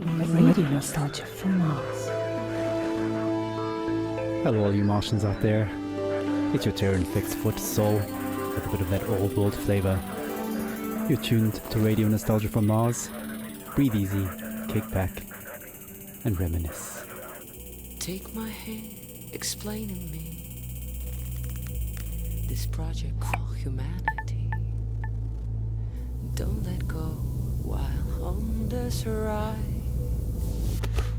Radio nostalgia from Mars. Hello all you Martians out there. It's your Terran fixed foot soul with a bit of that old world flavour. You're tuned to Radio Nostalgia from Mars. Breathe easy, kick back, and reminisce. Take my hand, explain to me this project called humanity. Don't let go while on this ride.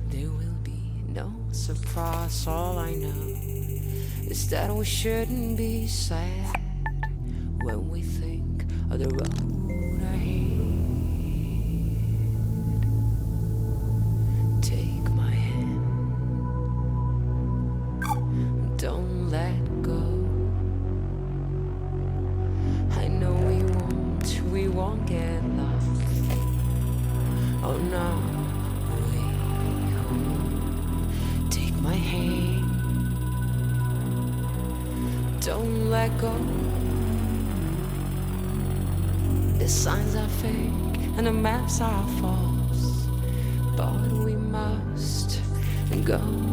There will be no surprise. All I know is that we shouldn't be sad when we think of the road ahead. Take my hand, don't let go. I know we won't get lost. Oh no, take my hand, don't let go. The signs are fake and the maps are false, but we must go on.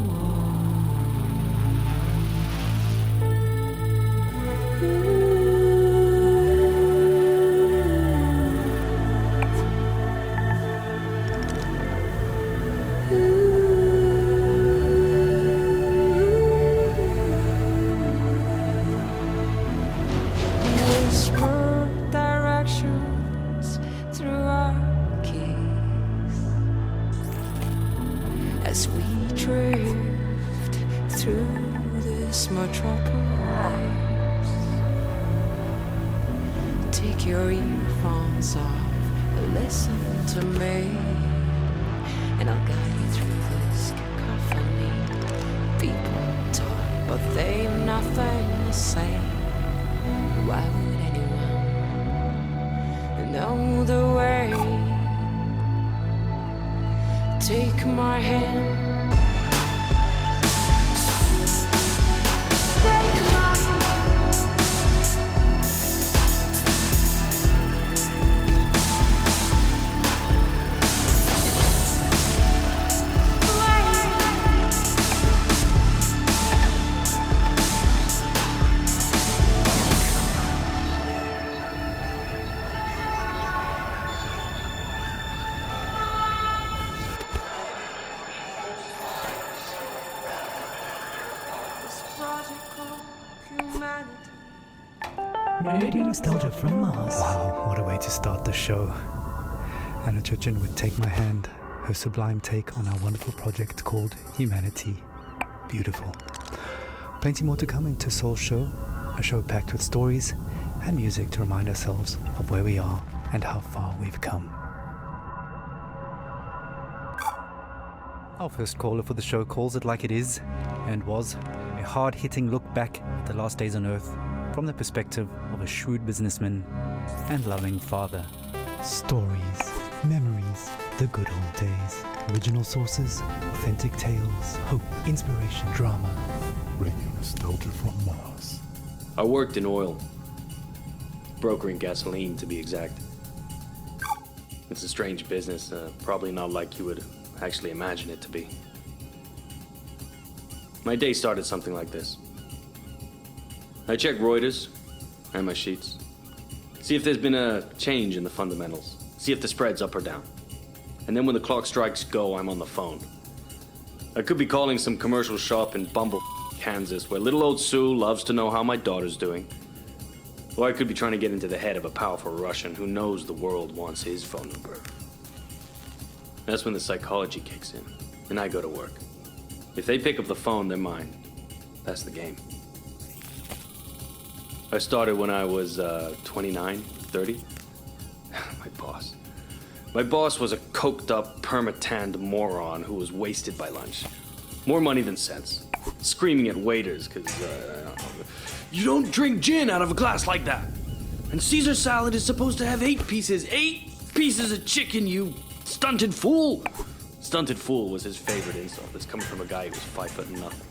As we drift through this metropolis, take your earphones off and listen to me, and I'll guide you through this cacophony. People talk, but they've nothing to say. Why would anyone know the way? Take my hand. Take my Radio nostalgia from Mars. Wow, what a way to start the show. Anna Chuchin would take my hand, her sublime take on our wonderful project called Humanity. Beautiful. Plenty more to come into Soul Show, a show packed with stories and music to remind ourselves of where we are and how far we've come. Our first caller for the show calls it like it is, and was a hard-hitting look back at the last days on Earth from the perspective of a shrewd businessman and loving father. Stories, memories, the good old days. Original sources, authentic tales, hope, inspiration, drama. Radio nostalgia from Mars. I worked in oil, brokering gasoline to be exact. It's a strange business, probably not like you would actually imagine it to be. My day started something like this. I check Reuters and my sheets. See if there's been a change in the fundamentals. See if the spread's up or down. And then when the clock strikes go, I'm on the phone. I could be calling some commercial shop in Bumble, Kansas, where little old Sue loves to know how my daughter's doing. Or I could be trying to get into the head of a powerful Russian who knows the world wants his phone number. That's when the psychology kicks in, and I go to work. If they pick up the phone, they're mine. That's the game. I started when I was 29, 30. My boss was a coked-up, perma-tanned moron who was wasted by lunch. More money than sense. Screaming at waiters because, you don't drink gin out of a glass like that. And Caesar salad is supposed to have 8 pieces. 8 pieces of chicken, you stunted fool. Stunted fool was his favorite insult. It's coming from a guy who was 5 foot and nothing.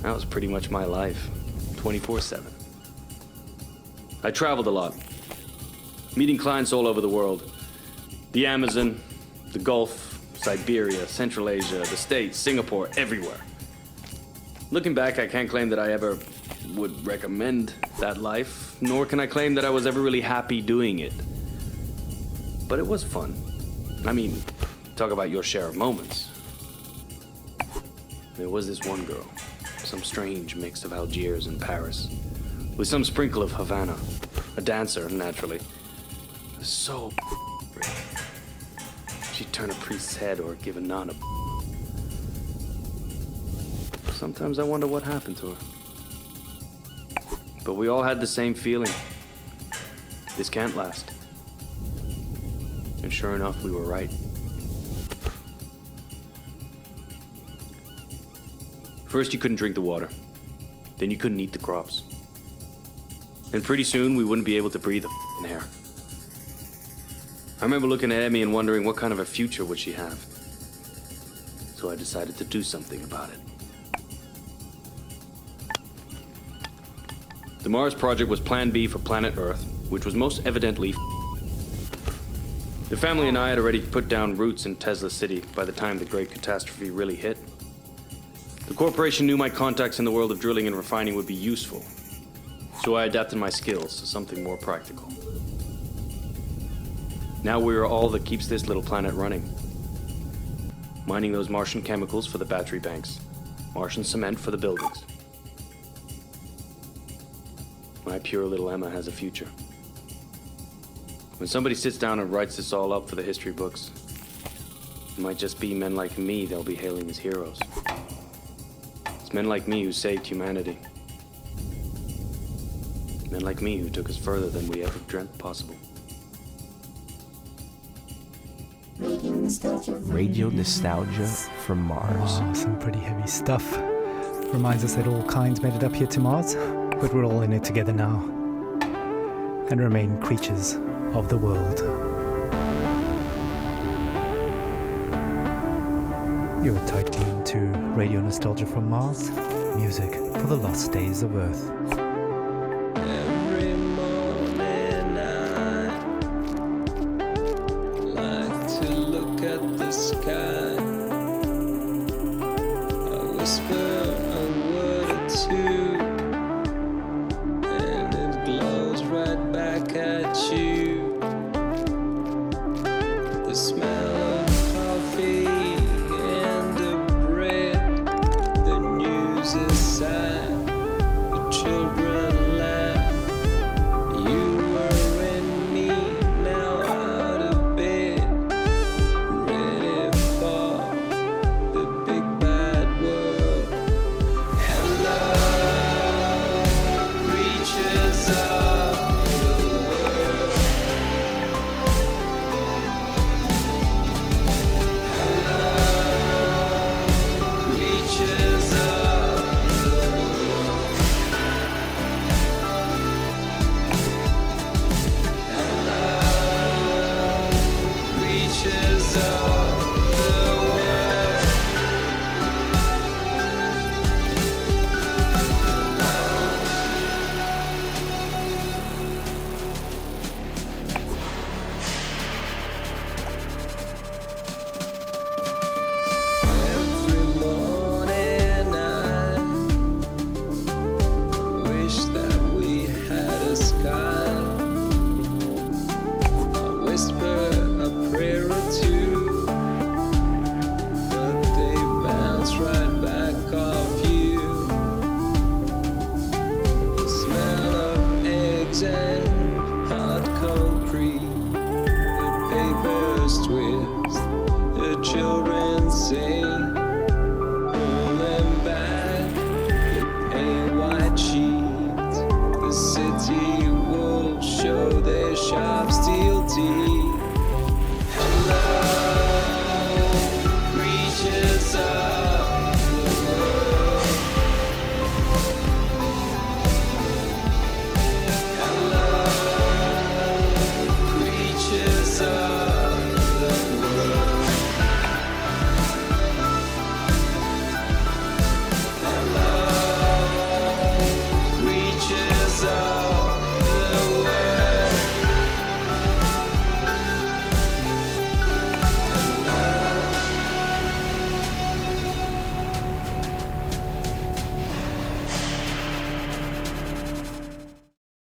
That was pretty much my life. 24/7. I traveled a lot, meeting clients all over the world. The Amazon, The Gulf, Siberia, Central Asia, the States, Singapore, everywhere. Looking back, I can't claim that I ever would recommend that life, nor can I claim that I was ever really happy doing it. But it was fun. I mean, talk about your share of moments. There was this one girl, some strange mix of Algiers and Paris, with some sprinkle of Havana, a dancer, naturally. So pretty. She'd turn a priest's head or give a nun a. Sometimes I wonder what happened to her. But we all had the same feeling. This can't last. And sure enough, we were right. First, you couldn't drink the water. Then you couldn't eat the crops. And pretty soon, we wouldn't be able to breathe the air. I remember looking at Emmy and wondering what kind of a future would she have. So I decided to do something about it. The Mars project was Plan B for planet Earth, which was most evidently. The family and I had already put down roots in Tesla City by the time the great catastrophe really hit. The corporation knew my contacts in the world of drilling and refining would be useful, so I adapted my skills to something more practical. Now we are all that keeps this little planet running. Mining those Martian chemicals for the battery banks, Martian cement for the buildings. My pure little Emma has a future. When somebody sits down and writes this all up for the history books, it might just be men like me they'll be hailing as heroes. It's men like me who saved humanity. Men like me who took us further than we ever dreamt possible. Radio nostalgia from Mars. Oh, some pretty heavy stuff. Reminds us that all kinds made it up here to Mars, but we're all in it together now. And remain creatures of the world. You're tied into Radio Nostalgia from Mars, music for the lost days of Earth. Every morning I like to look at the sky. I whisper a word or two, and it glows right back at you. The smell of coffee and the bread, the news is sad, the children laugh. You were in me, now out of bed, ready for the big bad world. And love reaches up the world. And love reaches up the world. And love reaches up the world. Every morning I wish that we had a sky. I whisper a prayer or two, but they bounce right back off you. The smell of eggs and hot concrete, the papers twist, the children sing, pulling back the paint white sheets. The city wolves show their sharp steel teeth.